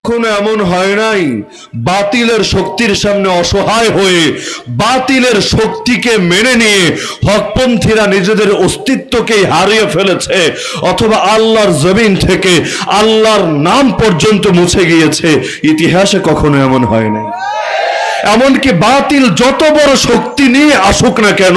কখনো এমন হয় নাই বাতিলের শক্তির সামনে অসহায় হয়ে বাতিলের শক্তিকে মেনে নিয়ে হকপন্থীরা নিজেদের অস্তিত্বকে হারিয়ে ফেলেছে, অথবা আল্লাহর জমিন থেকে আল্লাহর নাম পর্যন্ত মুছে গিয়েছে। ইতিহাসে কখনো এমন হয় নাই। এমনকি বাতিল যত বড় শক্তি নিয়ে আসুক না কেন,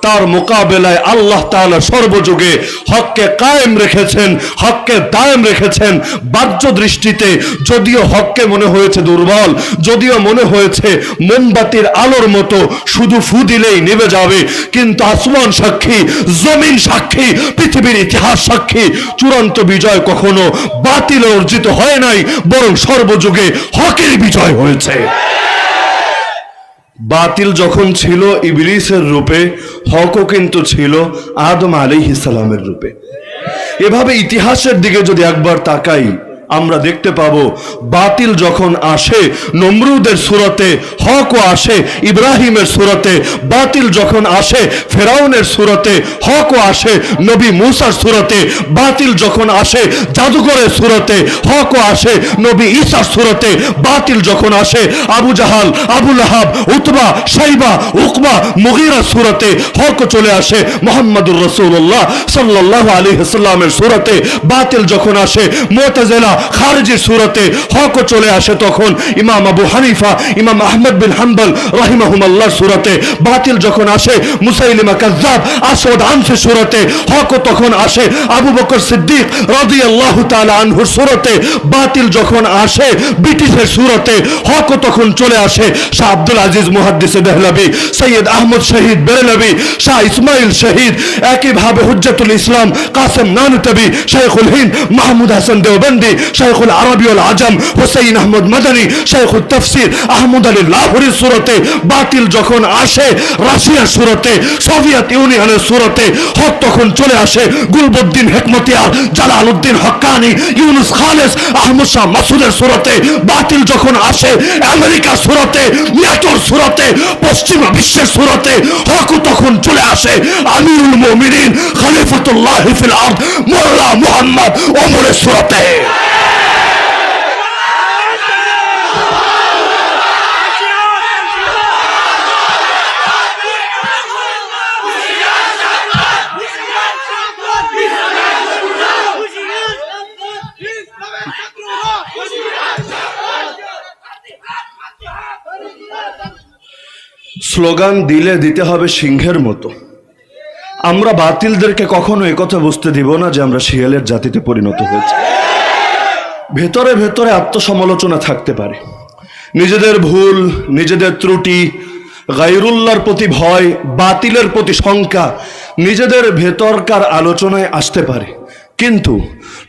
তার মোকাবেলায় আল্লাহ তাআলা সর্বযুগে হককে কায়েম রেখেছেন, হককে দায়েম রেখেছেন। বাহ্য দৃষ্টিতে যদিও হককে মনে হয়েছে দুর্বল, যদিও মনে হয়েছে মোমবাতির আলোর মতো শুধু ফু দিলেই নিভে যাবে, কিন্তু আসমান সাক্ষী, জমিন সাক্ষী, পৃথিবীর ইতিহাস সাক্ষী, চূড়ান্ত বিজয় কখনো বাতিল অর্জিত হয় নাই, বরং সর্বযুগে হকের বিজয় হয়েছে। বাতিল যখন ছিল ইবলিসের রূপে, হকও কিন্তু ছিল আদম আলাইহিস সালামের রূপে। এভাবে ইতিহাসের দিকে যদি একবার তাকাই, আমরা দেখতে পাবো বাতিল যখন আসে নমরুদের সূরতে, হকও আসে ইব্রাহিমের সূরতে। বাতিল যখন আসে ফেরাউনের সূরতে, হকও আসে নবী মূসার সূরতে। বাতিল যখন আসে জাদুঘরের সূরতে, হকও আসে নবী ঈসার সূরতে। বাতিল যখন আসে আবু জাহাল, আবু লাহাব, উতবা, শাইবা, উকবা, মুগীরার সূরতে, হকও চলে আসে মুহাম্মদুর রাসূলুল্লাহ সাল্লাল্লাহু আলাইহি ওয়াসাল্লামের সূরতে। বাতিল যখন আসে মুতাজিলা, খারিজির সূরতে, হকও চলে আসে তখন ইমাম আবু হানিফা, ইমাম আহমদ বিন হাম্বল রাহিমাহুমাল্লাহর সূরতে। বাতিল যখন আসে মুসাইলিমা কাজ্জাব, আসওয়াদ আনসির সূরতে, হকও তখন আসে আবু বকর সিদ্দিক রাদিয়াল্লাহু তাআলা আনহুর সূরতে। বাতিল যখন আসে ব্রিটিশের সূরতে, হকও তখন চলে আসে শাহ আব্দুল আজিজ মুহাদ্দিস দেহলভী, সৈয়দ আহমদ শহীদ বেরেলভী, শাহ ইসমাইল শহীদ, একইভাবে হুজ্জাতুল ইসলাম কাসেম নানুতবী, শাইখুল হিন্দ মাহমুদ হাসান দেওবন্দি, শাইখুল আরবি ওয়াল আজম হুসাইন আহমদ মাদানী, শাইখুল তাফসীর আহমদ আলী লাহোরীর সূরতে। বাতিল যখন আসে রাশিয়ার সূরতে, সোভিয়েত ইউনিয়নের সূরতে, হক তখন চলে আসে গুলবুদ্দিন হেকমতিয়ার, জালালউদ্দিন হক্কানি, ইউনুস খালেস, আহমদ শাহ মাসুদের সূরতে। বাতিল যখন আসে আমেরিকার সূরতে, ন্যাটোর সূরতে, পশ্চিমা বিশ্বের সূরতে, হকও তখন চলে আসে আমিরুল মুমিনিন খলিফাতুল্লাহ ফিল আরদ মোল্লা মুহাম্মদ ওমরের সূরতে। স্লোগান দিলে দিতে হবে সিংহের মতো। আমরা বাতিলদেরকে কখনো একথা বুঝতে দিব না যে আমরা শিয়ালের জাতিতে পরিণত হয়েছি। ভেতরে ভেতরে আত্মসমালোচনা থাকতে পারে, নিজেদের ভুল, নিজেদের ত্রুটি, গায়রুল্লাহর প্রতি ভয়, বাতিলের প্রতি শঙ্কা নিজেদের ভেতরকার আলোচনায় আসতে পারে, কিন্তু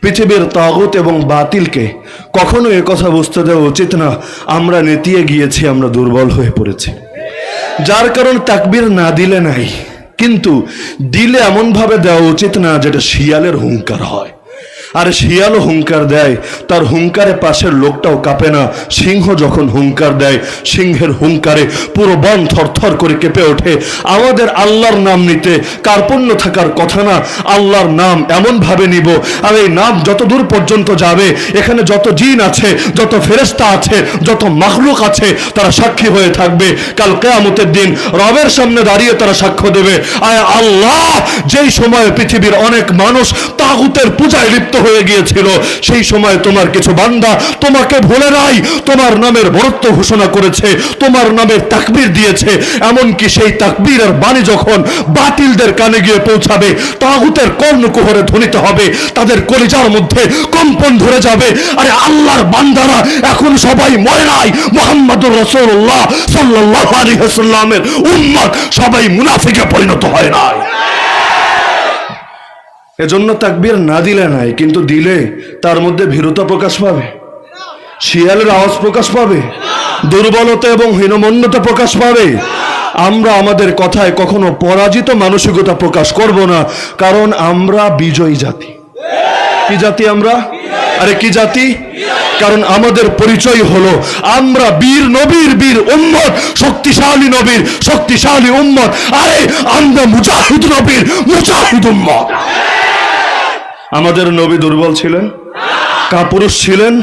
পৃথিবীর তাগুত এবং বাতিলকে কখনো একথা বুঝতে দেওয়া উচিত না আমরা নেতিয়ে গিয়েছি, আমরা দুর্বল হয়ে পড়েছি। যার কারণ তাকবীর না দিলে নাই, কিন্তু দিলে এমনভাবে দেওয়া উচিত না যেটা শিয়ালের হুঙ্কার হয়। আর শিয়ালও হুঙ্কার দেয়, তার হুঙ্কারে পাশের লোকটাও কাঁপে না। সিংহ যখন হুঙ্কার দেয়, সিংহের হুঙ্কারে পুরো বন থরথর করে কেঁপে ওঠে। আমাদের আল্লাহর নাম নিতে কার্পণ্য থাকার কথা না, আল্লাহর নাম এমনভাবে নিব, আর এই নাম যত দূর পর্যন্ত যাবে, এখানে যত জিন আছে, যত ফেরেশতা আছে, যত মাখলুক আছে, তারা সাক্ষী হয়ে থাকবে। কাল কিয়ামতের দিন রবের সামনে দাঁড়িয়ে তারা সাক্ষ্য দেবে, আয় আল্লাহ, যেই সময় পৃথিবীর অনেক মানুষ তাগুতের পূজায় লিপ্ত হয়ে গিয়েছিল, সেই সময় তোমার কিছু বান্দা তোমাকে ভুলে নাই, তোমার নামের বরত্ব ঘোষণা করেছে, তোমার নামের তাকবীর দিয়েছে। এমনকি সেই তাকবীরের বাণী যখন বাতিলদের কানে গিয়ে পৌঁছাবে, তাগুতের কর্ণকুহরে ধ্বনিত হবে, তাদের কলিজার মধ্যে কম্পন ধরে যাবে। আরে আল্লাহর বান্দারা এখন সবাই মরে নাই, মুহাম্মদুর রাসূলুল্লাহ সাল্লাল্লাহু আলাইহি ওয়াসাল্লামের উম্মত সবাই মুনাফিকে পরিণত হয় নাই। এজন্য তাকবীর না দিলে নাই, কিন্তু দিলে তার মধ্যে ভীরুতা প্রকাশ পাবে, শিয়ালের আওয়াজ প্রকাশ পাবে, দুর্বলতা এবং হীনমন্যতা প্রকাশ পাবে। আমরা আমাদের কথায় কখনো পরাজিত মানসিকতা প্রকাশ করব না, কারণ আমরা বিজয়ী জাতি। কি জাতি আমরা? আরে কি জাতি? কারণ আমাদের পরিচয় হলো আমরা বীর নবীর বীর উম্মত, শক্তিশালী নবীর শক্তিশালী উম্মত। আরে আমরা মুজাহিদ নবীর মুজাহিদ উম্মত। আমাদের নবী দুর্বল ছিলেন, কাপুরুষ ছিলেন,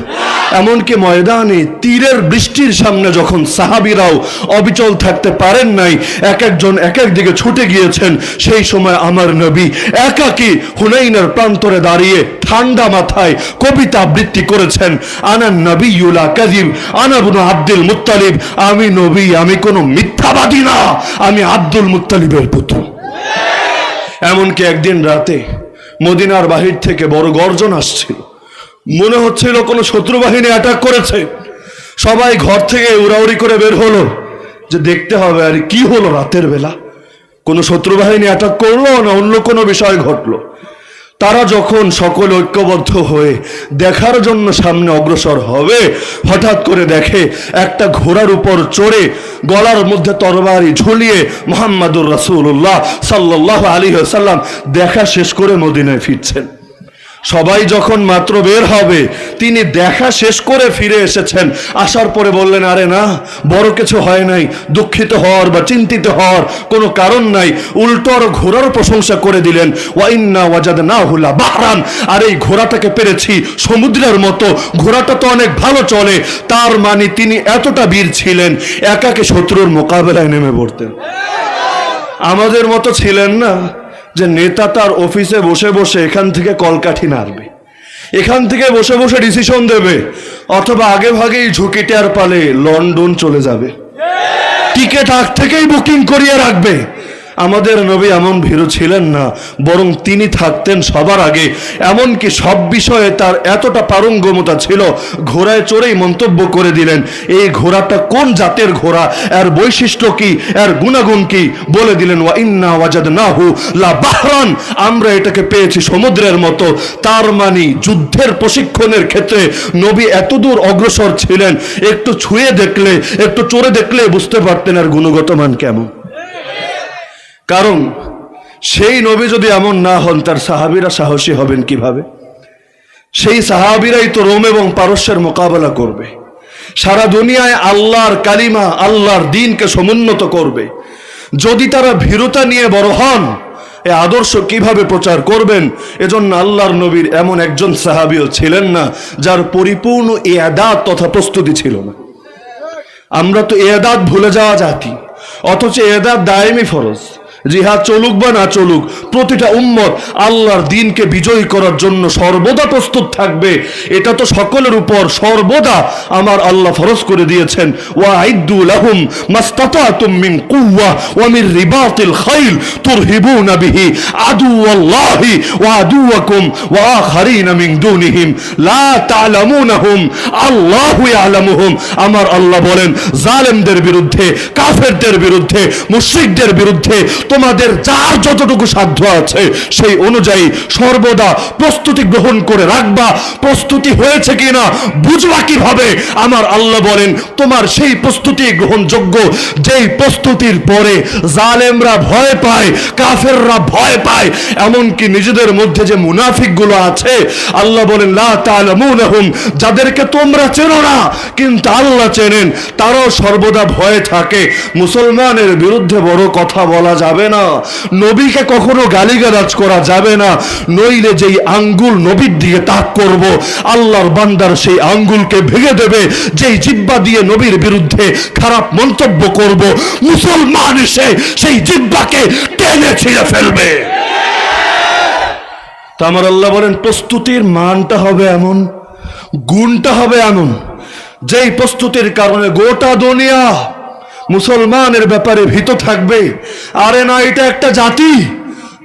এমনকি ময়দানে তীরের বৃষ্টির সামনে যখন সাহাবীরাও অবিচল থাকতে পারেন নাই, এক একজন এক এক দিকে ছুটে গিয়েছেন, সেই সময় আমার নবী একাকী হুনাইনের প্রান্তরে দাঁড়িয়ে ঠান্ডা মাথায় কবিতা আবৃত্তি করেছেন, আনা নবিয়্যুল লা কাযিব, আনা ইবনু আব্দুল মুত্তালিব, আমি নবী, আমি কোনো মিথ্যাবাদী না, আমি আব্দুল মুত্তালিবের পুত্র। এমনকি একদিন রাতে মদিনার বাহির থেকে বড় গর্জন আসছিল, মনে হচ্ছিল কোনো শত্রু বাহিনী অ্যাটাক করেছে। সবাই ঘর থেকে উড়াউড়ি করে বের হলো যে দেখতে হবে আর কি হলো রাতের বেলা, কোনো শত্রু বাহিনী অ্যাটাক করলো না অন্য কোনো বিষয় ঘটলো। তারা যখন সকল ঐক্যবদ্ধ হয়ে দেখার জন্য সামনে অগ্রসর হবে, হঠাৎ করে দেখে একটা ঘোড়ার উপর চড়ে গলার মধ্যে তরবারি ঝুলিয়ে মুহাম্মাদুর রাসূলুল্লাহ সাল্লাল্লাহু আলাইহি ওয়াসাল্লাম দেখা শেষ করে মদিনায় ফিরছেন। সবাই যখন মাত্র বের হবে, তিনি দেখা শেষ করে ফিরে এসেছেন। আসার পরে বললেন, আরে না, বড় কিছু হয় নাই, দুঃখিত হওয়ার বা চিন্তিত হওয়ার কোনো কারণ নাই। উল্টো আরো ঘোড়ার প্রশংসা করে দিলেন, ওয়া ইন্না ওয়াজাদনাহু লা বাহরান, আর এই ঘোড়াটাকে পেরেছি সমুদ্রের মতো, ঘোড়াটা তো অনেক ভালো চলে। তার মানে তিনি এতটা বীর ছিলেন, একাকে শত্রুর মোকাবেলায় নেমে পড়তেন। আমাদের মতো ছিলেন না যে নেতা তার অফিসে বসে বসে এখান থেকে কলকাঠি নাড়বে, এখান থেকে বসে বসে ডিসিশন দেবে, অথবা আগে ভাগেই ঝুঁকি টের পালে লন্ডন চলে যাবে, টিকিট আগ থেকেই বুকিং করিয়ে রাখবে। আমাদের নবী এমন ভীরু ছিলেন না, বরং তিনি থাকতেন সবার আগে। এমনকি সব বিষয়ে তার এতটা পারঙ্গমতা ছিল, ঘোড়ায় চড়েই মন্তব্য করে দিলেন, এই ঘোড়াটা কোন জাতের ঘোড়া, এর বৈশিষ্ট্য কি, এর গুণাগুণ কি, বলে দিলেন, ওয়া ইন্না ওয়াজাদনাহু লা বাহরান, আমরা এটাকে পেয়েছি সমুদ্রের মতো। তার মানে যুদ্ধের প্রশিক্ষণের ক্ষেত্রে নবী এতদূর অগ্রসর ছিলেন, একটু ছুঁয়ে দেখলে, একটু চড়ে দেখলে বুঝতে পারতেন এর গুণগত মান কেমন। কারণ সেই নবী যদি এমন না হন, তার সাহাবীরা সাহসী হবেন কিভাবে? সেই সাহাবীরাই তো রোম এবং পারস্যের মোকাবেলা করবে, সারা দুনিয়ায় আল্লাহর কালিমা, আল্লাহর দ্বীনকে সমুন্নত করবে। যদি তারা ভীরুতা নিয়ে বড় হন, এই আদর্শ কিভাবে প্রচার করবেন? এজন্য আল্লাহর নবীর এমন একজন সাহাবীও ছিলেন না যার পরিপূর্ণ ইআদাত তথা প্রস্তুতি ছিল না। আমরা তো ইআদাত ভুলে যাওয়া জাতি, অথচ ইআদাত দায়েমি ফরজ। জিহাদ চলুক বা না চলুক, প্রতিটা উম্মত আল্লাহর দ্বীনকে বিজয়ী করার জন্য সর্বদা প্রস্তুত থাকবে। এটা তো সকলের উপর সর্বদা আমার আল্লাহ ফরজ করে দিয়েছেন, ওয়াইদু লাহুম মাস্তাতাতুম মিন কুওয়া ওয়া মির রিবাতিল খাইল তুরহিবুনা বিহি আদুওয়াল্লাহি ওয়া আদুওয়াকুম ওয়া আখারিনা মিন দুনিহিম লা তা'লামুনাহুম আল্লাহু ইয়ালামুহুম। আমার আল্লাহ বলেন, জালেমদের বিরুদ্ধে, কাফেরদের বিরুদ্ধে, মুশরিকদের বিরুদ্ধে তোমাদের যার যতটুকু সাধ্য আছে সেই অনুযায়ী সর্বদা প্রস্তুতি গ্রহণ করে রাখবা। প্রস্তুতি হয়েছে কিনা বুঝবা কিভাবে? আমার আল্লাহ বলেন, তোমার সেই প্রস্তুতি গ্রহণযোগ্য যেই প্রস্তুতির পরে জালেমরা ভয় পায়, কাফেররা ভয় পায়, এমনকি নিজেদের মধ্যে যে মুনাফিকগুলো আছে, আল্লাহ বলেন লা তা'লামুনাহুম, যাদেরকে তোমরা চেনো না কিন্তু আল্লাহ চেনেন, তারাও সর্বদা ভয়ে থাকে। মুসলমানের বিরুদ্ধে বড় কথা বলা যাবে না, নবীকে কখনো গালিগালাজ করা যাবে না, নইলে যেই আঙ্গুল নবীর দিকে তাক করব, আল্লাহর বান্দার সেই আঙ্গুলকে ভেঙে দেবে। যেই জিহ্বা দিয়ে নবীর বিরুদ্ধে খারাপ মন্তব্য করব, মুসলমান এসে সেই জিহ্বাকে টেনে ছিঁড়ে ফেলবে। তা আমার আল্লাহ বলেন, প্রস্তুতির মানটা হবে এমন, গুণটা হবে এমন, যেই প্রস্তুতির কারণে গোটা দুনিয়া মুসলমানের ব্যাপারে ভীত থাকবে। আরে না, এটা একটা জাতি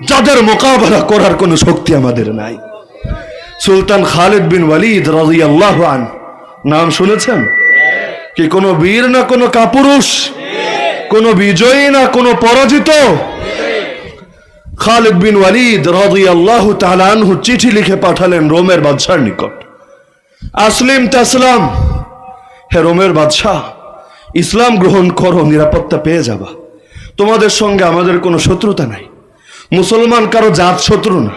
যাদের মোকাবেলা করার কোনো শক্তি আমাদের নাই। সুলতান খালিদ বিন ওয়ালিদ রাদিয়াল্লাহু আনহু নাম শুনেছেন কি? কোনো বীর না কোনো কাপুরুষ, কোনো বিজয়ী না কোনো পরাজিত। খালিদ বিন ওয়ালিদ রাদিয়াল্লাহু তাআলা আনহু চিঠি লিখে পাঠালেন রোমের বাদশার নিকট, আসলিম তাসলাম, হে রোমের বাদশাহ, ইসলাম গ্রহণ করো, নিরাপত্তা পেয়ে যাবা। তোমাদের সঙ্গে আমাদের কোনো শত্রুতা নাই। মুসলমান কারো জাত শত্রু না,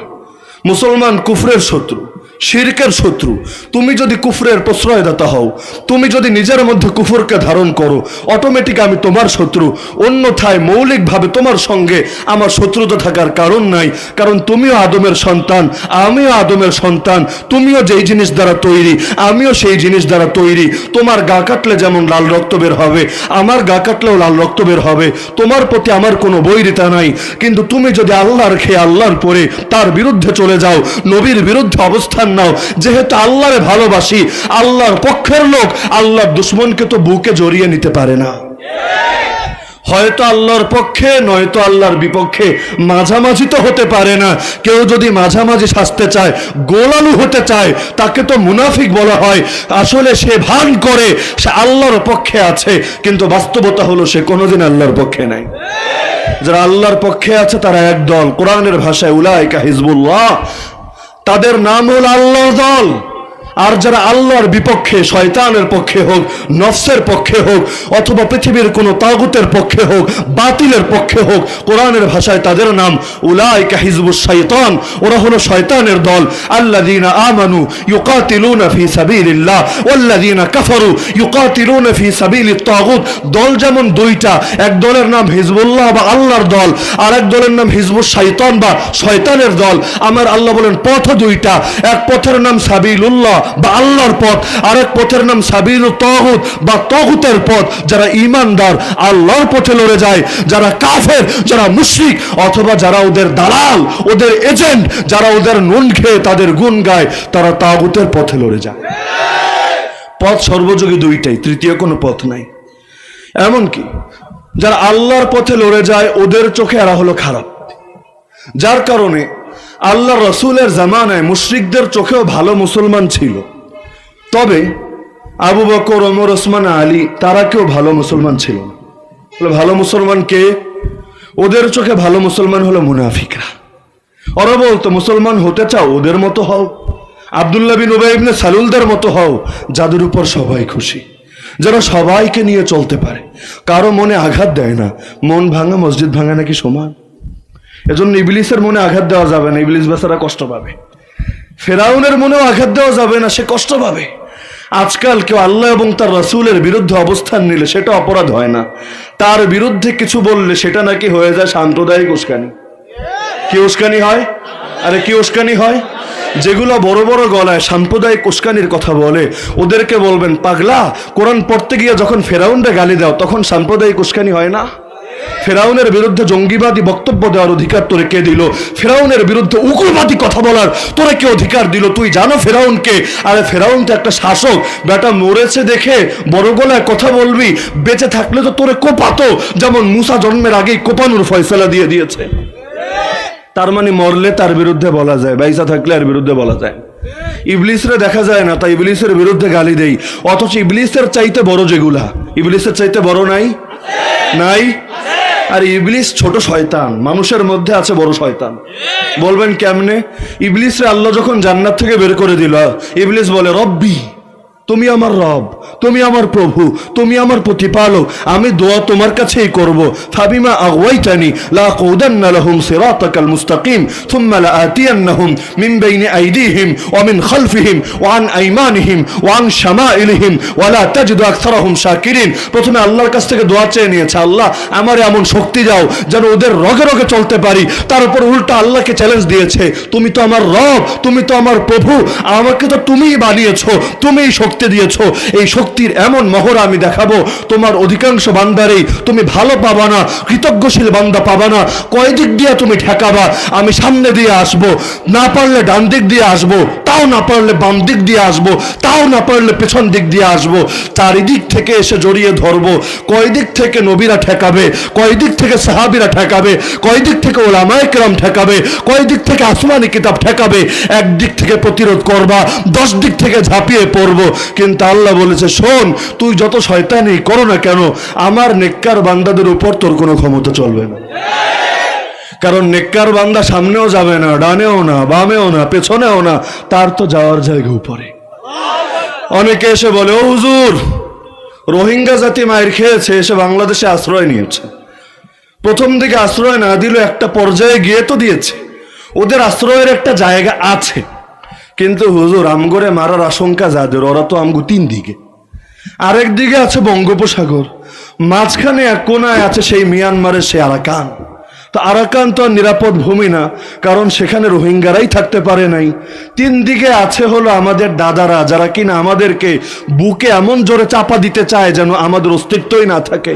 মুসলমান কুফরের শত্রু, শিরকের শত্রু। তুমি যদি কুফরের প্রশ্রয়দাতা হও, তুমি যদি নিজের মধ্যে কুফরকে ধারণ করো, অটোমেটিক আমি তোমার শত্রু। অন্যথায় মৌলিকভাবে তোমার সঙ্গে আমার শত্রুতা থাকার কারণ নাই, কারণ তুমিও আদমের সন্তান, আমিও আদমের সন্তান। তুমিও যেই জিনিস দ্বারা তৈরি, আমিও সেই জিনিস দ্বারা তৈরি। তোমার গা কাটলে যেমন লাল রক্ত বের হবে, আমার গা কাটলেও লাল রক্ত বের হবে। তোমার প্রতি আমার কোনো বৈরিতা নাই, কিন্তু তুমি যদি আল্লাহর খেয়ে আল্লাহর পরে তার বিরুদ্ধে চলে যাও, নবীর বিরুদ্ধে অবস্থান নাও, যেহেতু আল্লাহরে ভালোবাসি, আল্লাহর পক্ষের লোক, আল্লাহর দুশ্মনকে তো বুকে জড়িয়ে নিতে পারে না। হয়তো আল্লাহর পক্ষে, নয়তো আল্লাহর বিপক্ষে, মাঝামাঝি তো হতে পারে না। কেউ যদি মাঝামাঝি সাজতে চায়, গোলালু হতে চায়, তাকে তো মুনাফিক বলা হয়। আসলে সে ভান করে সে আল্লাহর পক্ষে আছে, কিন্তু বাস্তবতা হলো সে কোনোদিন আল্লাহর পক্ষে নাই। যারা আল্লাহর পক্ষে আছে তারা এক দল, কোরআনের ভাষায় উলাইকা হিজবুল্লাহ, তাদের নাম হল আল্লাহর দল। আর যারা আল্লাহর বিপক্ষে, শয়তানের পক্ষে হোক, নফসের পক্ষে হোক, অথবা পৃথিবীর কোনো তাগুতের পক্ষে হোক, বাতিলের পক্ষে হোক, কোরআনের ভাষায় তাদের নাম উলাইকা হিজবুশ শাইতান, ওরা হলো শয়তানের দল। আল্লাযীনা আমানু ইউকাতিলুনা ফি সাবিলিল্লাহ ওয়াল্লাযীনা কাফারু ইউকাতিলুনা ফি সাবিলিত তাগুত। দল যেমন দুইটা, এক দলের নাম হিজবুল্লাহ বা আল্লাহর দল, আর এক দলের নাম হিজবুশ শাইতান বা শয়তানের দল। আমার আল্লাহ বলেন পথ দুইটা, এক পথের নাম সাবিলুল্লাহ বা আল্লাহর পথ, আরেক পথের নাম সাবিলুত তাগুত বা তাগুতের পথ। যারা ঈমানদার আল্লাহর পথে লড়ে যায়, যারা কাফের, যারা মুশরিক, অথবা যারা ওদের দালাল, ওদের এজেন্ট, যারা ওদের নুন খেয়ে তাদের গুণ গায়, তারা তাগুতের পথে লড়ে যায়। পথ সর্বযোগী দুইটাই, তৃতীয় কোনো পথ নাই। এমনকি যারা আল্লাহর পথে লড়ে যায়, ওদের চোখে এরা হলো খারাপ, যার কারণে আল্লাহ রসুলের জামানায় মুশরিকদের চোখেও ভালো মুসলমান ছিল। তবে আবু বকর, ওমর, ওসমান, আলী তারা কেউ ভালো মুসলমান ছিল না। ভালো মুসলমান কে? ওদের চোখে ভালো মুসলমান হলো মুনাফিকরা। ওরা বলতো মুসলমান হতে চাও, ওদের মতো হও, আব্দুল্লাহ বিন উবাই ইবনে সালুলদের মতো হও, যাদের উপর সবাই খুশি, যারা সবাইকে নিয়ে চলতে পারে, কারো মনে আঘাত দেয় না। মন ভাঙা মসজিদ ভাঙা নাকি সমান? এজন্য ইবলিসের মনে আঘাত দেওয়া যাবে না, ইবলিস বেচারা কষ্ট পাবে। ফেরাউনের মনেও আঘাত দেওয়া যাবে না, সে কষ্ট পাবে। আজকাল কেউ আল্লাহ এবং তার রাসূলের বিরুদ্ধে অবস্থান নিলে সেটা অপরাধ হয় না, তার বিরুদ্ধে কিছু বললে সেটা নাকি হয়ে যায় সাম্প্রদায়িক উস্কানি। কি উস্কানি হয়? আরে কি উস্কানি হয়? যেগুলো বড় বড় গলায় সাম্প্রদায়িক উস্কানির কথা বলে, ওদেরকে বলবেন পাগলা, কোরআন পড়তে গিয়ে যখন ফেরাউনরে গালি দাও তখন সাম্প্রদায়িক উস্কানি হয় না? ফেরাউনের বিরুদ্ধে জঙ্গিবাদী বক্তব্য দেওয়ার অধিকার তোরে কে দিল? ফেরাউনের বিরুদ্ধে উগ্রবাদী কথা বলার তোরে কে অধিকার দিল? তুই জানো ফেরাউনকে? আরে ফেরাউন তো একটা শাসক, বেটা মরেছে দেখে বড় গলায় কথা বলবি, বেঁচে থাকলে তো তোরে কোপাতো, যেমন মুসা জন্মের আগেই কোপানোর ফয়সালা দিয়ে দিয়েছে। তার মানে মরলে তার বিরুদ্ধে বলা যায়, বাইসা থাকলে আর বিরুদ্ধে বলা যায়। ইবলিসরে দেখা যায় না, তাই ইবলিসের বিরুদ্ধে গালি দেই। অথচ ইবলিসের চাইতে বড় যেগুলা, ইবলিসের চাইতে বড় নাই? নাই? আর ইবলিস ছোট শয়তান, মানুষের মধ্যে আছে বড় শয়তান। বলবেন কেমনে? ইবলিসরে আল্লাহ যখন জান্নাত থেকে বের করে দিল, ইবলিস বলে রব্বি, তুমি আমার রব, তুমি আমার প্রভু, তুমি আমার প্রতিপালক, আমি দোয়া তোমার কাছেই করব। ফাবিমা আগওয়াইতানি লাআকুদান্না লাহুম সিরাতাকাল মুস্তাকিম সুম্মা লাআতিয়ান্নাহুম মিন বাইনি আইদিহিম ওয়া মিন খালফিহিম ওয়া আন আইমানিহিম ওয়া আন শামাইলিহিম ওয়া লা তাজিদু আকসারাহুম শাকিরিন। প্রথমে আল্লাহর কাছ থেকে দোয়া চেয়ে নিয়েছে, আল্লাহ আমার এমন শক্তি দাও যেন ওদের রগে রগে চলতে পারি। তার উপর উল্টা আল্লাহকে চ্যালেঞ্জ দিয়েছে, তুমি তো আমার রব, তুমি তো আমার প্রভু, আমাকে তো তুমিই বানিয়েছো, তুমিই শক্তি দিয়েছো। এই শক্তির এমন মহড়া আমি দেখাবো, তোমার অধিকাংশ বান্দারেই তুমি ভালো পাবা না, কৃতজ্ঞশীল বান্দা পাবা না। কয় দিক দিয়ে তুমি ঠেকাবা? আমি সামনে দিয়ে আসবো, না পারলে ডান দিক দিয়ে আসবো, তাও না পারলে বাম দিক দিয়ে আসবো, তাও না পারলে পেছন দিক দিয়ে আসবো। চারিদিক থেকে এসে জড়িয়ে ধরবো। কয় দিক থেকে নবীরা ঠেকাবে, কয় দিক থেকে সাহাবীরা ঠেকাবে, কয় দিক থেকে ওলামায়ে কেরাম ঠেকাবে, কয় দিক থেকে আসমানি কিতাব ঠেকাবে। একদিক থেকে প্রতিরোধ করবা, 10 দিক থেকে ঝাঁপিয়ে পড়বো। কিন্তু আল্লাহ বলেছে, শোন, তুই যত শয়তানি করো না কেন, আমার নেককার বান্দাদের উপর তোর কোনো ক্ষমতা চলবে না। কারণ নেককার বান্দা সামনেও যাবে না, ডানেও না, বামেও না, পেছনেও না, তার তো যাওয়ার জায়গা উপরে। অনেকে এসে বলে, ও হুজুর, রোহিঙ্গা জাতি মায়ের খেয়েছে, এসে বাংলাদেশে আশ্রয় নিয়েছে। প্রথম দিকে আশ্রয় না দিল, একটা পর্যায়ে গিয়ে তো দিয়েছে, ওদের আশ্রয়ের একটা জায়গা আছে। কিন্তু হুজুর আমগরে মারার আশঙ্কা যাদের, ওরা তো আমগো 3 দিকে, আরেক দিকে আছে বঙ্গোপসাগর, মাঝখানে এক কোনায় আছে সেই মিয়ানমারের সেই আরাকান। তো আরাকান তো আর নিরাপদ ভূমি না, কারণ সেখানে রোহিঙ্গারাই থাকতে পারে নাই। 3 দিকে আছে হলো আমাদের দাদারা, যারা কিনা আমাদেরকে বুকে এমন জোরে চাপা দিতে চায় যেন আমাদের অস্তিত্বই না থাকে।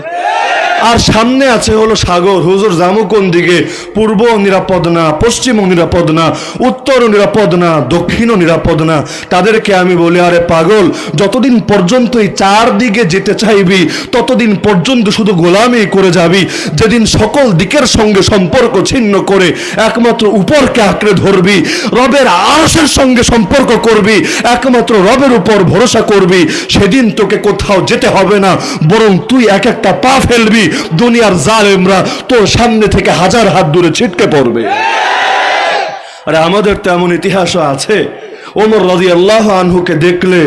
আর সামনে আছে হলো সাগর। হুজুর জামু কোন দিকে? পূর্ব নিরাপদ না, পশ্চিমও নিরাপদ না, উত্তরও নিরাপদ না, দক্ষিণও নিরাপদ না। তাদেরকে আমি বলি, আরে পাগল, যতদিন পর্যন্ত এই 4 দিকে যেতে চাইবি ততদিন পর্যন্ত শুধু গোলামি করে যাবি। যেদিন সকল দিকের সঙ্গে সম্পর্ক ছিন্ন করে একমাত্র উপরকে আঁকড়ে ধরবি, রবের আরশের সঙ্গে সম্পর্ক করবি, একমাত্র রবের উপর ভরসা করবি, সেদিন তোকে কোথাও যেতে হবে না, বরং তুই এক একটা পা ফেলবি, দুনিয়ার জালেমরা তোর সামনে থেকে 1000 হাত দূরে ছিটকে পড়বে। আরে আমাদের তো এমন ইতিহাসও আছে, ওমর রাদিয়াল্লাহু আনহুকে দেখলে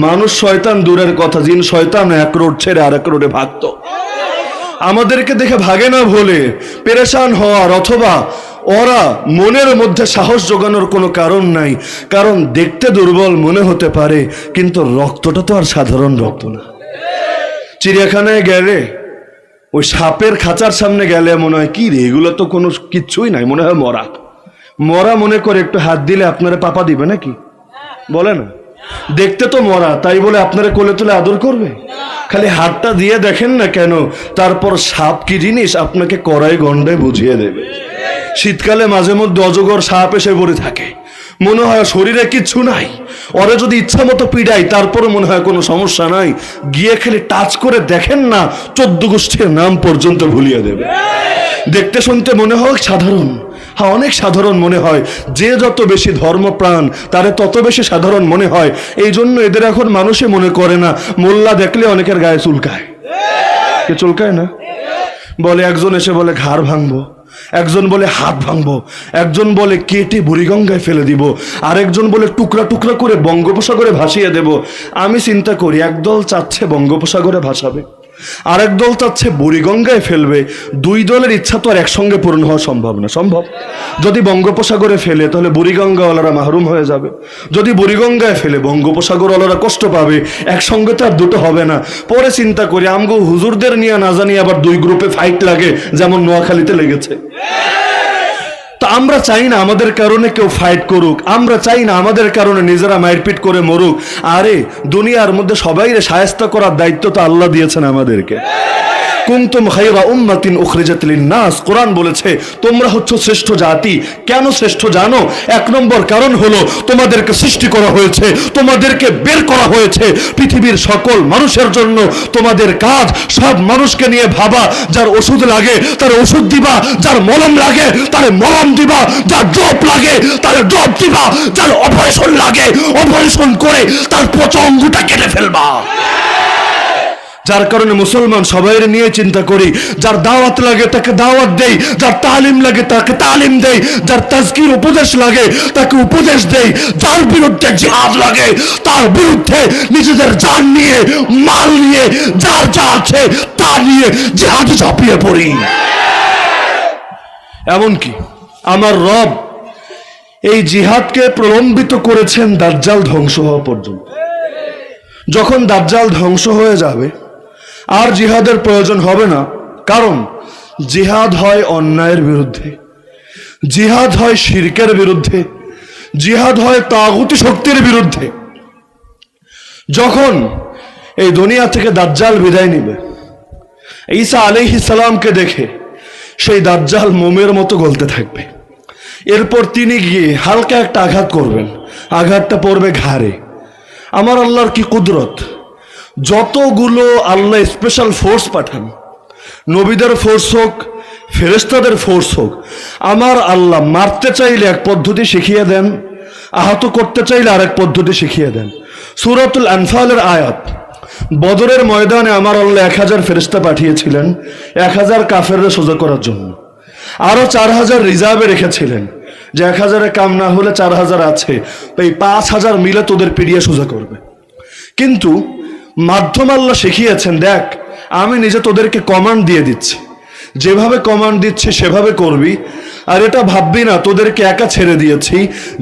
মানুষ শয়তান দূরের কথা, জিন শয়তান এক রোড ছেড়ে আরেক রোডে ভাগতো। আমাদেরকে দেখে ভাগে না বলে পেরেশান হওয়ার অথবা ওরা মনের মধ্যে সাহস জোগানোর কোনো কারণ নাই, কারণ দেখতে দুর্বল মনে হতে পারে কিন্তু রক্তটা তো আর সাধারণ রক্ত না। চিড়িয়াখানায় গেলে ওই সাপের খাঁচার সামনে গেলে মনে হয় কি রে, এগুলো তো কোনো কিচ্ছুই নাই, মনে হয় মরা মরা মনে করে একটু হাত দিলে আপনারা পাপা দিবে নাকি? বলে না, দেখতে তো মরা, তাই বলে আপনারা কোলে তুলে আদর করবে? খালি হাতটা দিয়ে দেখেন না কেন, তারপর সাপ কি জিনিস আপনাকে কড়াই গন্ডায় বুঝিয়ে দেবে। শীতকালে মাঝে মধ্যে অজগর সাপ এসে পড়ে থাকে, মনে হয় শরীরে কিচ্ছু নাই, ওরা যদি ইচ্ছা মতো পিড়াই তারপরে মনে হয় কোনো সমস্যা নাই, গিয়ে খালি টাচ করে দেখেন না 14 গোষ্ঠীর নাম পর্যন্ত ভুলিয়ে দেবে। দেখতে শুনতে মনে হয় সাধারণ, হ্যাঁ অনেক সাধারণ মনে হয়, যে যত বেশি ধর্মপ্রাণ তারে তত বেশি সাধারণ মনে হয়। এই জন্য এদের এখন মানুষই মনে করে না, মোল্লা দেখলে অনেকের গায়ে চুলকায়। কে চুলকায় না? বলে একজন এসে বলে ঘাড় ভাঙবো, একজন বলে হাত ভাঙবো, একজন বলে কেটে বুড়িগঙ্গায় ফেলে দিব, আরেকজন বলে টুকরা টুকরা করে বঙ্গোপসাগরে ভাসিয়ে দেব। আমি চিন্তা করি, একদল চাচ্ছে বঙ্গোপসাগরে ভাসাবে, আরেক দল চাচ্ছে বুড়িগঙ্গায় ফেলবে। 2 দলের ইচ্ছা তো আর একসঙ্গে পূরণ হওয়া সম্ভব না। সম্ভব? যদি বঙ্গোপসাগরে ফেলে তাহলে বুড়িগঙ্গাওয়ালারা মাহরুম হয়ে যাবে, যদি বুড়িগঙ্গায় ফেলে বঙ্গোপসাগরওয়ালারা কষ্ট পাবে, একসঙ্গে তো আর দুটো হবে না। পরে চিন্তা করি, আমগো হুজুরদের নিয়ে না জানি আবার 2 গ্রুপে ফাইট লাগে, যেমন নোয়াখালীতে লেগেছে। তা আমরা চাই না আমাদের কারণে কেউ ফাইট করুক, আমরা চাই না আমাদের কারণে নিজেরা মারপিট করে মরুক। আরে দুনিয়ার মধ্যে সবাইরে শায়েস্তা করার দায়িত্ব তো আল্লাহ দিয়েছেন আমাদেরকে। কুনতুম খায়রা উম্মাতিন উখরিজাত লিন-নাস, কোরআন বলেছে তোমরা হচ্ছ শ্রেষ্ঠ জাতি। কেন শ্রেষ্ঠ জানো? 1 নম্বর কারণ হলো তোমাদেরকে সৃষ্টি করা হয়েছে, তোমাদেরকে বের করা হয়েছে পৃথিবীর সকল মানুষের জন্য। তোমাদের কাজ সব মানুষকে নিয়ে ভাবা, যার ওষুধ লাগে তার ওষুধ দিবা, যার মলম লাগে তার মলম দিবা, যার ড্রপ লাগে তার ড্রপ দিবা, যার অপারেশন লাগে অপারেশন করে তার পচা অঙ্গটা কেটে ফেলবা। যার কারণে মুসলমান সবাই নিয়ে চিন্তা করি, যার দাওয়াত লাগে তাকে দাওয়াত দেই, যার তালিম লাগে তাকে তালিম দেই, যার তাজকির উপদেশ লাগে তাকে উপদেশ দেই, যার বিরুদ্ধে জিহাদ লাগে তার বিরুদ্ধে নিজেদের জান নিয়ে মাল নিয়ে যার যা আছে তা নিয়ে জিহাদে ঝাঁপিয়ে পড়ি। এমনকি আমার রব এই জিহাদকে প্রলম্বিত করেছেন দাজ্জাল ধ্বংস হওয়া পর্যন্ত। যখন দাজ্জাল ধ্বংস হয়ে যাবে আর জিহাদের প্রয়োজন হবে না, কারণ জিহাদ হয় অন্যায়ের বিরুদ্ধে, জিহাদ হয় শিরকের বিরুদ্ধে, জিহাদ হয় তাগুতি শক্তির বিরুদ্ধে। যখন এই দুনিয়া থেকে দাজ্জাল বিদায় নিবে, ঈসা আলাইহিস সালামকে দেখে সেই দাজ্জাল মোমের মতো গলতে থাকবে। এরপর তিনি গিয়ে হালকা একটা আঘাত করবেন, আঘাতটা পড়বে ঘাড়ে। আমার আল্লাহর কি কুদরত! যতগুলো আল্লাহ স্পেশাল ফোর্স পাঠান, নবীদের ফোর্স হোক ফেরেশতাদের ফোর্স হোক, আমার আল্লাহ মারতে চাইলে এক পদ্ধতি শিখিয়ে দেন, আহত করতে চাইলে আরেক পদ্ধতি শিখিয়ে দেন। সূরাতুল আনফালের আয়াত, বদরের ময়দানে আমার আল্লাহ 1000 ফেরেশতা পাঠিয়েছিলেন 1000 কাফেররা সোজা করার জন্য, আরো 4000 রিজার্ভে রেখেছিলেন যে 1000-এ কাম না হলে 4000 আছে, এই 5000 মিলে তোদের পিড়িয়ে সোজা করবে। কিন্তু মাধ্যম আল্লাহ শিখিয়েছেন, দেখ আমি নিজে তোদেরকে কমান্ড দিয়ে দিচ্ছি, যেভাবে কমান্ড দিচ্ছে সেভাবে করবি, আর এটা ভাববি না তোদেরকে একা ছেড়ে দিয়েছি,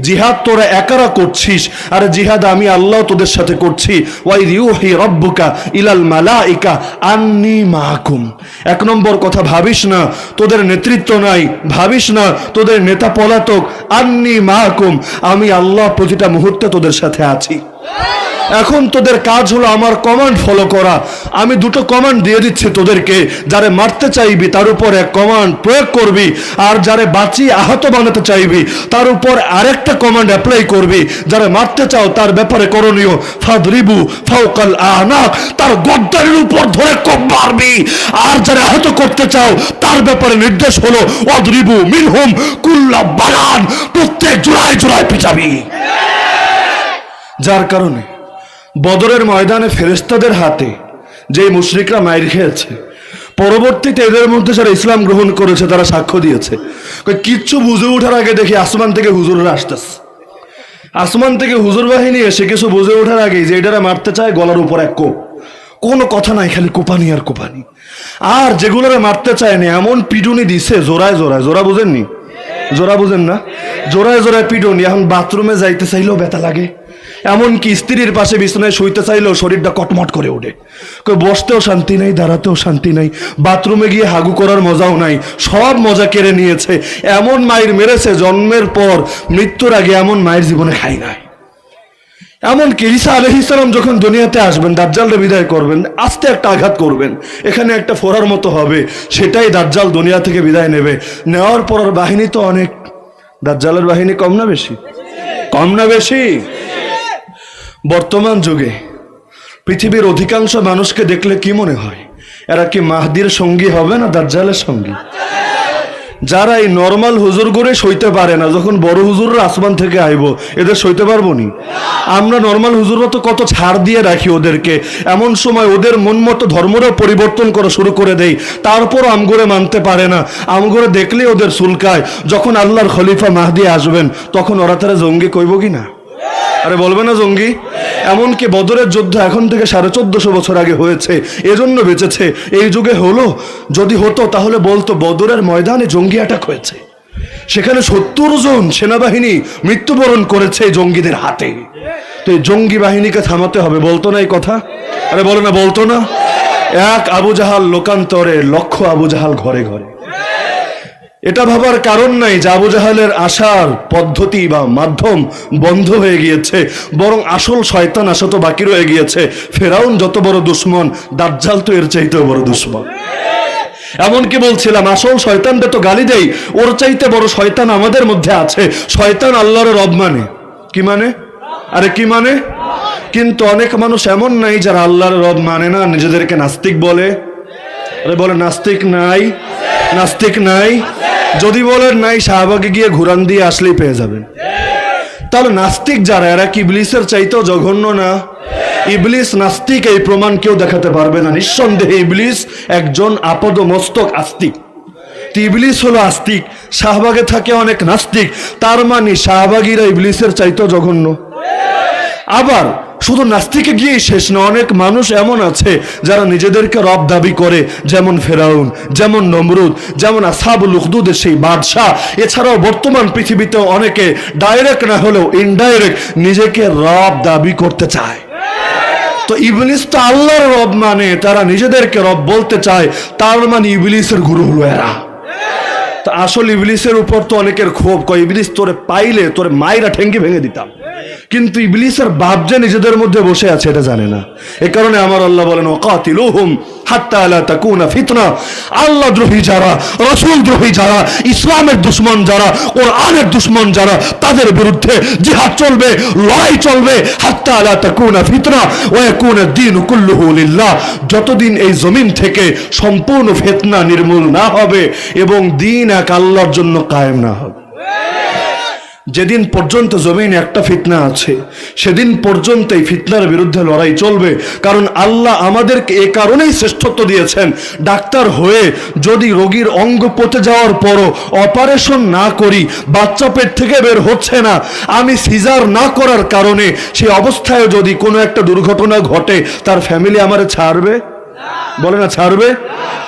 জিহাদ তোরা একারা করছিস, আর জিহাদ আমি আল্লাহ তোদের সাথে করছি। ওয়াইদ ইউহি রাব্বুকা ইলাল মালাইকা আন্নী মাআকুম। এক নম্বর কথা, ভাবিস না তোদের নেতৃত্ব নাই, ভাবিস না তোদের নেতা পলাতক, আন্নী মাআকুম, আমি আল্লাহ প্রতিটা মুহূর্তে তোদের সাথে আছি। এখন তোদের কাজ হলো আমার কমান্ড ফলো করা। আমি দুটো কমান্ড দিয়ে দিচ্ছি তোদেরকে, যারে মারতে চাইবি তার উপর এক কমান্ড প্রয়োগ করবি, আর যারে বাঁচিয়ে আহত বানাতে চাইবি তার উপর আরেকটা কমান্ড অ্যাপ্লাই করবি। যারে মারতে চাও তার ব্যাপারে করণীয় ফাদরিবু ফাওকাল আনাক, তার গর্দানের উপর ধরে কোপ মারবি। আর যারা আহত করতে চাও তার ব্যাপারে নির্দেশ হলো ওয়াদরিবু মিনহুম কুল্লা বানান, প্রত্যেক জোড়ায় জোড়ায় পিটাবি। যার কারণে বদরের ময়দানে ফেরেশতাদের হাতে যে মুশরিকরা মাইর খেয়েছে, পরবর্তীতে এদের মধ্যে যারা ইসলাম গ্রহণ করেছে তারা সাক্ষ্য দিয়েছে, কিচ্ছু বুঝে ওঠার আগে দেখি আসমান থেকে হুজুররা আসতেছে। আসমান থেকে হুজুর বাহিনী এসে কিছু বুঝে ওঠার আগে যে এটারা মারতে চায় গলার উপর এক কোপ, কোনো কথা নাই, খালি কোপানি আর কোপানি। আর যেগুলোরা মারতে চায় না এমন পিটুনি দিছে জোড়ায় জোড়ায়, জোড়া বুঝেননি? জোড়া বুঝেন না? জোড়ায় জোড়ায় পিটুনি। এখন বাথরুমে যাইতে চাইলেও ব্যথা লাগে, এমনকি স্ত্রীর পাশে বিছানায় শুইতে চাইলেও শরীরটা কটমট করে ওঠে, বসতেও শান্তি নাই, দাঁড়াতেও শান্তি নাই, বাথরুমে গিয়ে হাগু করার মজাও নাই, সব মজা কেড়ে নিয়েছে। এমন মায়ের মেরেছে জন্মের পর মৃত্যুর আগে এমন মায়ের জীবনে খাই নাই। এমনকি ঈসা আলাইহিস সালাম যখন দুনিয়াতে আসবেন, দাজ্জালকে বিদায় করবেন, আস্তে একটা আঘাত করবেন, এখানে একটা ফোড়ার মতো হবে, সেটাই দাজ্জাল দুনিয়া থেকে বিদায় নেবে। নেওয়ার পর বাহিনী তো অনেক, দাজ্জালের বাহিনী কম না বেশি? কম না বেশি? বর্তমান যুগে পৃথিবীর অধিকাংশ মানুষকে দেখলে কি মনে হয়, এরা কি মাহদির সঙ্গী হবে না দাজ্জালের সঙ্গী? যারা এই নর্মাল হুজুর করে সইতে পারে না, যখন বড় হুজুররা আসমান থেকে আইব এদের সইতে পারবো নি? আমরা নর্মাল হুজুররা তো কত ছাড় দিয়ে রাখি ওদেরকে, এমন সময় ওদের মন মতো ধর্মটাও পরিবর্তন করা শুরু করে দেই, তারপর আমগরে মানতে পারে না, আমগরে দেখলে ওদের চুলকায়। যখন আল্লাহর খলিফা মাহদি আসবেন তখন ওরা তারা জঙ্গি কইব কি না? আরে বলবে না জঙ্গি? এমনকি বদরের যুদ্ধ এখন থেকে 1450 বছর আগে হয়েছে, এজন্য বেঁচেছে। এই যুগে হলো, যদি হতো তাহলে বলতো বদরের ময়দানে জঙ্গি অ্যাটাক হয়েছে, সেখানে 70 জন সেনাবাহিনী মৃত্যুবরণ করেছে জঙ্গিদের হাতে। তো এই জঙ্গি বাহিনীকে থামাতে হবে, বলতো না এই কথা? আরে বলে না, বলতো না? এক আবু জাহাল লোকান্তরে লক্ষ আবু জাহাল ঘরে ঘরে। এটা ভাবার কারণ নাই যে আবু জাহালের আসার পদ্ধতি বা মাধ্যম বন্ধ হয়ে গিয়েছে, বরং আসল শয়তান আসা তো বাকি রয়ে গিয়েছে। ফেরাউন যত বড় দুশ্মন, দাজ্জাল তো এর চাইতেও বড় দুশ্মন। এমনকি বলছিলাম আসল শয়তানটা তো গালি দেই, ওর চাইতে বড় শয়তান আমাদের মধ্যে আছে। শয়তান আল্লাহর রব মানে কি মানে? আরে কি মানে? কিন্তু অনেক মানুষ এমন নাই যারা আল্লাহর রব মানে না, নিজেদেরকে নাস্তিক বলে। আরে বলে নাস্তিক নাই? নাস্তিক নাই? যদি বলেন নাই, শাহবাগে গিয়ে ঘুরান দিয়ে আসলেই পেয়ে যাবেন। তাহলে নাস্তিক যারা, এরা কি ইবলিসের চাইতেও জঘন্য না? ইবলিস নাস্তিক, এই প্রমাণ কেউ দেখাতে পারবে না। নিঃসন্দেহে ইবলিস একজন আপদ মস্তক আস্তিক। ইবলিস হলো আস্তিক, শাহবাগে থাকে অনেক নাস্তিক, তার মানে শাহবাগীরা ইবলিসের চাইতেও জঘন্য। আবার শুধু নাস্তিকে গিয়ে শেষ না, অনেক মানুষ এমন আছে যারা নিজেদেরকে রব দাবি করে, যেমন ফেরাউন, যেমন নমরুদ, যেমন আসহাবুল উখদুদের সেই বাদশাহ। এছাড়াও বর্তমান পৃথিবীতে অনেকে ডাইরেক্ট না হলেও ইনডাইরেক্ট নিজেকে রব দাবি করতে চায়। তো ইবলিস তো আল্লাহর রব মানে, তারা নিজেদেরকে রব বলতে চায়, তার মানে ইবলিসের গুরু হলো এরা। তা আসল ইবলিসের উপর তো অনেকের ক্ষোভ, কয় ইবলিস তোরে পাইলে তোরে মাইরা ঠেঙ্গি ভেঙে দিতাম। কিন্তু ইবলিসের বাপ যে নিজেদের মধ্যে বসে আছে এটা জানে না। এ কারণে আমার আল্লাহ বলেন ওয়াকাতিলুহুম হাত্তা লা তাকুনা ফিতনা। আল্লাহ দ্রোহী যারা, রাসূল দ্রোহী যারা, ইসলামের দুশমন যারা, কোরআনের দুশমন যারা, তাদের বিরুদ্ধে জিহাদ চলবে, লড়াই চলবে। হাত্তা লা তাকুনা ফিতনা ওয়া ইয়াকুনা দ্বীনু কুল্লুহু লিল্লাহ। যতদিন এই জমিন থেকে সম্পূর্ণ ফিতনা নির্মূল না হবে এবং দ্বীন এক আল্লাহর জন্য কায়েম না হবে, যেদিন পর্যন্ত জমিনে একটা ফিতনা আছে সেদিন পর্যন্ত এই ফিতনার বিরুদ্ধে লড়াই চলবে। কারণ আল্লাহ আমাদেরকে এ কারণেই শ্রেষ্ঠত্ব দিয়েছেন, ডাক্তার হয়ে যদি রোগীর অঙ্গ পচে যাওয়ার পরও অপারেশন না করি, বাচ্চা পেট থেকে বের হচ্ছে না, আমি সিজার না করার কারণে সেই অবস্থায় যদি কোনো একটা দুর্ঘটনা ঘটে, তার ফ্যামিলি আমারে ছাড়বে? বলে না ছাড়বে?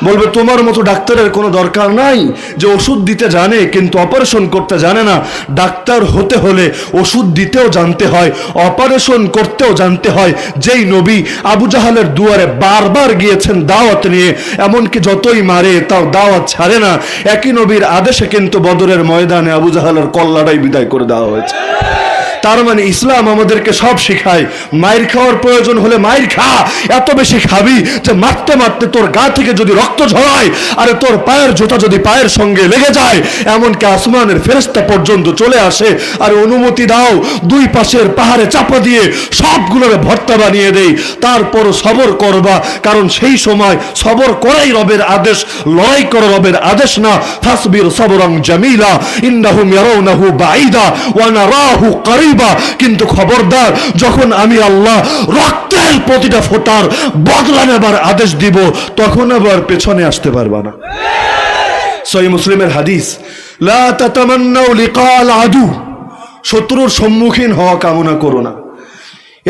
বলবে তোমার মতো ডাক্তারের কোনো দরকার নাই যে ওষুধ দিতে জানে কিন্তু অপারেশন করতে জানে না। ডাক্তার হতে হলে ওষুধ দিতেও জানতে হয়, অপারেশন করতেও জানতে হয়। যেই নবী আবু জাহালের দুয়ারে বারবার গিয়েছেন দাওয়াত নিয়ে, এমনকি যতই মারে তাও দাওয়াত ছাড়ে না, একই নবীর আদেশে কিন্তু বদরের ময়দানে আবু জাহালের কল্লাটাই বিদায় করে দেওয়া হয়েছে। তার মানে ইসলাম আমাদেরকে সব শিখায়। মায়ের খাওয়ার প্রয়োজন হলে মায়ের খা, এত বেশি খাবি যে মারতে মারতে তোর গা থেকে যদি রক্ত ঝরায়, আরে তোর পায়ের জুতা যদি পায়ের সঙ্গে লেগে যায়, এমনকি আসমানের ফেরেশতা পর্যন্ত চলে আসে, আর অনুমতি দাও দুই পাশের পাহাড়ে চাপা দিয়ে সবগুলোর ভর্তা বানিয়ে দেই, তারপরও সবর করবা, কারণ সেই সময় সবর করাই রবের আদেশ, লড়াই করা রবের আদেশ না। ফাসবির সাবরান জামিলা ইন্নাহুম ইয়ারাউনাহু বাঈদা ওয়া নারাহু করিবা। কিন্তু খবরদার, যখন আমি আল্লাহ রক্তের প্রতিটা ফোঁটার বদলা নেবার আদেশ দিব, তখন আবার পেছনে আসতে পারবা না। সহিহ মুসলিমের হাদিস, লা তাতামান্নাউ লিকাল আদু, শত্রুর সম্মুখীন হওয়া কামনা করো না।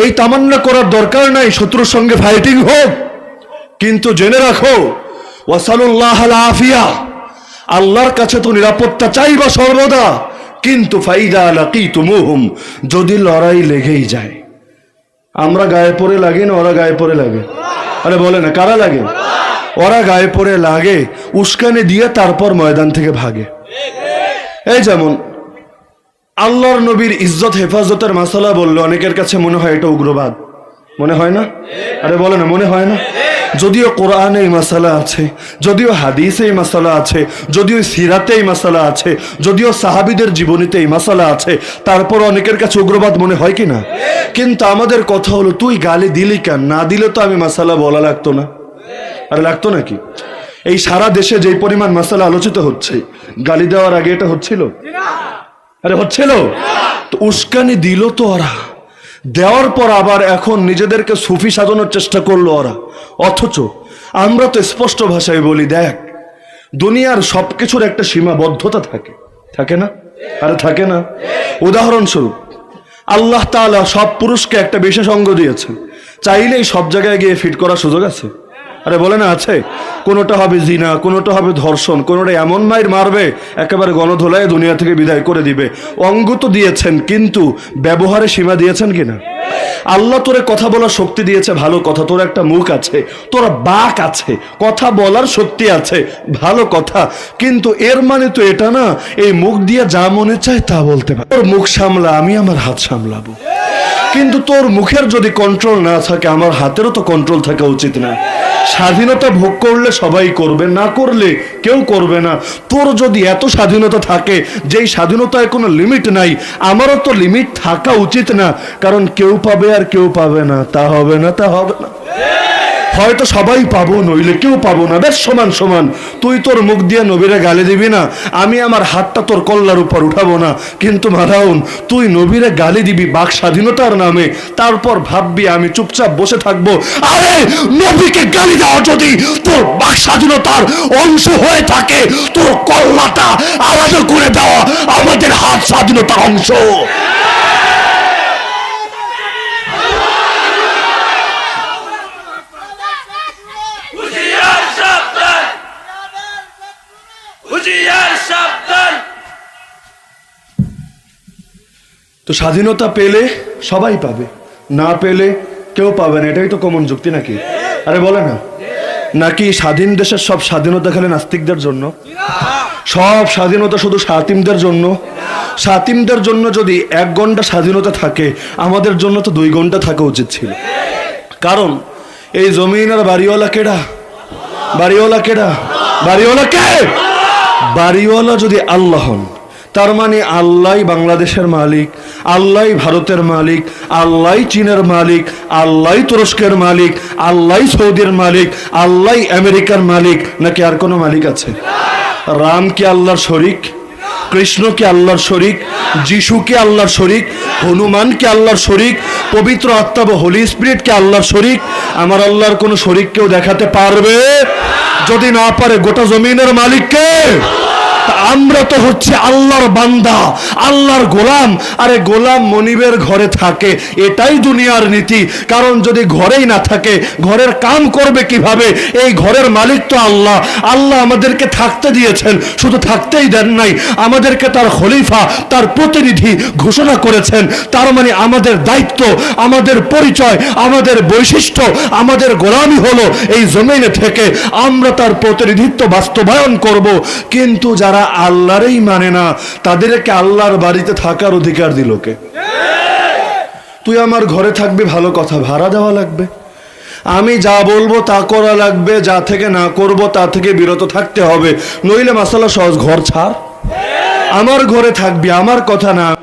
এই তামান্না করার দরকার নাই শত্রুর সঙ্গে ফাইটিং হোক, কিন্তু জেনে রাখো ওয়াসালুল্লাহ আল আফিয়া, আল্লাহর কাছে তো নিরাপত্তা চাইবা সর্বদা। কিন্তু ফাইদা লাকিতুমুহুম, যদি লড়াই লেগেই যায়, আমরা গায়ে পড়ে লাগে না ওরা গায়ে পড়ে লাগে? আরে বলে না, কারা লাগে? ওরা গায়ে পড়ে লাগে, উস্কানি দিয়ে তারপর ময়দান থেকে ভাগে। এই যেমন আল্লাহর নবীর ইজ্জত হেফাজতের মাসালা বললো, অনেকের কাছে মনে হয় এটা উগ্রবাদ, মনে হয় না? আরে বলে না, মনে হয় না? যদিও কোরআনে এই মাসালা আছে, যদিও হাদিসে এই মাসালা আছে, যদিও সিরাতে এই মাসালা আছে, যদিও সাহাবীদের জীবনীতে এই মাসালা আছে, তারপর অনেকের কাছে উগ্রবাদ মনে হয় কি না? কিন্তু আমাদের কথা হলো, তুই গালি দিলি কেন? না দিলে তো আমি মাসালা বলা লাগতো না। আরে লাগতো নাকি? এই সারা দেশে যেই পরিমাণ মাসালা আলোচিত হচ্ছে, গালি দেওয়ার আগে এটা হচ্ছিল? আরে হচ্ছিল তো? উস্কানি দিল তো ওরা, দেওয়ার পর আবার এখন নিজেদেরকে সুফি সাজানোর চেষ্টা করলো ওরা। অথচ আমরা তো স্পষ্ট ভাষায় বলি, দেখ দুনিয়ার সবকিছুর একটা সীমাবদ্ধতা থাকে, থাকে না? আরে থাকে না? উদাহরণস্বরূপ আল্লাহ তাআলা সব পুরুষকে একটা বিশেষ অঙ্গ দিয়েছেন, চাইলেই সব জায়গায় গিয়ে ফিট করার সুযোগ আছে? আরে বলে না, আছে? কোনোটা হবে জিনা, কোনোটা হবে ধর্ষণ, কোনোটা এমন মায়ের মারবে একেবারে গণধোলায় দুনিয়া থেকে বিদায় করে দিবে। অঙ্গ তো দিয়েছেন, কিন্তু ব্যবহারে সীমা দিয়েছেন কিনা? আল্লাহ তোরে কথা বলার শক্তি দিয়েছে, ভালো কথা, তোর একটা মুখ আছে, তোর বাক আছে, কথা বলার শক্তি আছে, ভালো কথা, কিন্তু এর মানে তো এটা না এই মুখ দিয়ে যা মনে চায় তা বলতে পারে। তোর মুখ সামলা, আমি আমার হাত সামলাবো। কিন্তু তোর মুখের যদি কন্ট্রোল না থাকে, আমার হাতেরও তো কন্ট্রোল থাকা উচিত না? স্বাধীনতা ভোগ করলে সবাই করবে, না করলে কেউ করবে না। তোর যদি এত স্বাধীনতা থাকে, যেই স্বাধীনতায় কোনো লিমিট নাই, আমারও তো লিমিট থাকা উচিত না? কারণ কেউ পাবে আর কেউ পাবে না, তা হবে না, তা হবে না। হয়তো সবাই পাবো, নইলে কেউ পাবো না, বেশ সমান সমান। তুই তোর মুখ দিয়ে নবীরে গালি দিবি না, আমি আমার হাতটা তোর কল্লার উপর উঠাবো না। কিন্তু মারাউন, তুই নবীরে গালি দিবি বাক স্বাধীনতার নামে, তারপর ভাববি আমি চুপচাপ বসে থাকবো। আরে নবীকে গালি দেওয়া যদি তোর বাক স্বাধীনতার অংশ হয়ে থাকে, তোর কল্লাটা আলাদা করে দেওয়া আমাদের হাত স্বাধীনতার অংশ। তো স্বাধীনতা পেলে সবাই পাবে, না পেলে কেউ পাবে না, এটাই তো কমন যুক্তি নাকি? আরে বলে না, নাকি স্বাধীন দেশের সব স্বাধীনতা খালি নাস্তিকদের জন্য? সব স্বাধীনতা শুধু শাতিমদের জন্য? শাতিমদের জন্য যদি 1 ঘন্টা স্বাধীনতা থাকে, আমাদের জন্য তো 2 ঘন্টা থাকা উচিত ছিল। কারণ এই জমিন আর বাড়িওয়ালা কেডা? বাড়িওয়ালা কেডা? বাড়িওয়ালা কে? বাড়িওয়ালা যদি আল্লাহ হন, তার মানে আল্লাহ বাংলাদেশের মালিক, আল্লাহ ভারতের মালিক, আল্লাহ চীনের মালিক, আল্লাহ তুরস্কের মালিক, আল্লাহ সৌদির মালিক, আল্লাহ আমেরিকার মালিক, নাকি আর কোনো মালিক আছে? রাম কি আল্লাহর শরিক? কৃষ্ণ কি আল্লাহর শরিক? যিশু কি আল্লাহর শরিক? হনুমান কি আল্লাহর শরিক? পবিত্র আত্মা বা হোলি স্পিরিট কি আল্লাহর শরিক? আমার আল্লাহর কোনো শরিক কেউ দেখাতে পারবে? যদি না পারে, গোটা জমিনের মালিক কে? আমরা তো হচ্ছে আল্লাহর বান্দা, আল্লাহর গোলাম। আরে গোলাম মনিবের ঘরে থাকে, এটাই দুনিয়ার নীতি। কারণ যদি ঘরেই না থাকে, ঘরের কাম করবে কিভাবে? এই ঘরের মালিক তো আল্লাহ। আল্লাহ আমাদেরকে থাকতে দিয়েছেন, শুধু থাকতেই দেন নাই, আমাদেরকে তার খলিফা, তার প্রতিনিধি ঘোষণা করেছেন। তার মানে আমাদের দায়িত্ব, আমাদের পরিচয়, আমাদের বৈশিষ্ট্য, আমাদের গোলামি হলো এই জমিনে থেকে আমরা তার প্রতিনিধিত্ব বাস্তবায়ন করব। কিন্তু যারা আল্লাহরই মানে না, তাদেরকে আল্লাহর বাড়িতে থাকার অধিকার দিল কে? তুই আমার ঘরে থাকবি, ভালো কথা, ভাড়া দেওয়া লাগবে। আমি যা বলবো তা করা লাগবে, যা থেকে না করব তা থেকে বিরত থাকতে হবে। নইলে মাসালা সহজ, ঘর ছাড়। আমার ঘরে থাকবি, আমার কথা না